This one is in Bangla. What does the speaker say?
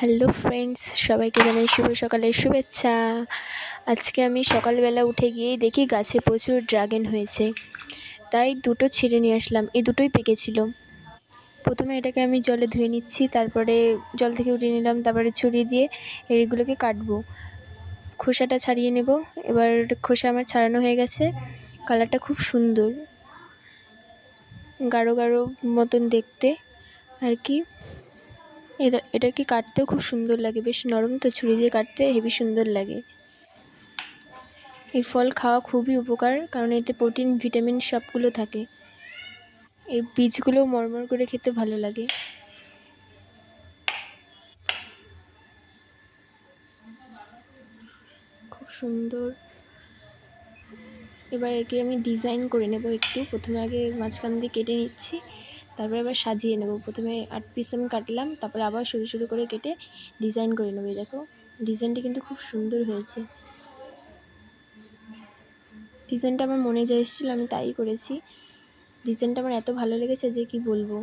হ্যালো ফ্রেন্ডস, সবাইকে জানাই শুভ সকালের শুভেচ্ছা। আজকে আমি সকালবেলা উঠে গিয়েই দেখি গাছে প্রচুর ড্রাগন হয়েছে, তাই দুটো ছিঁড়ে নিয়ে আসলাম। এই দুটোই পেকেছিল। প্রথমে এটাকে আমি জলে ধুয়ে নিচ্ছি, তারপরে জল থেকে উঠিয়ে নিলাম, তারপরে ছুরি দিয়ে এগুলোকে কাটবো, খোসাটা ছাড়িয়ে নেব। এবার খোসা আমার ছাড়ানো হয়ে গেছে। কালারটা খুব সুন্দর, গাঢ় গাঢ় মতন দেখতে আর কি। এটাকে কাটতেও খুব সুন্দর লাগে, বেশ নরম তো, ছুরি দিয়ে কাটতে হেবি সুন্দর লাগে। এই ফল খাওয়া খুবই উপকার, কারণ এতে প্রোটিন ভিটামিন সবগুলো থাকে। এর বীজগুলোও মরমর করে খেতে ভালো লাগে। খুব সুন্দর। এবার একে আমি ডিজাইন করে নেব একটু। প্রথমে আগে মাঝখান দিয়ে কেটে নিচ্ছি, তারপরে আবার সাজিয়ে নেব। প্রথমে 8 পিস আমি কাটলাম, তারপরে আবার সরু সরু করে কেটে ডিজাইন করে নেব। দেখো ডিজাইনটা কিন্তু খুব সুন্দর হয়েছে। ডিজাইনটা আমার মনে যা এসেছিলো আমি তাই করেছি। ডিজাইনটা আমার এত ভালো লেগেছে যে কি বলবো।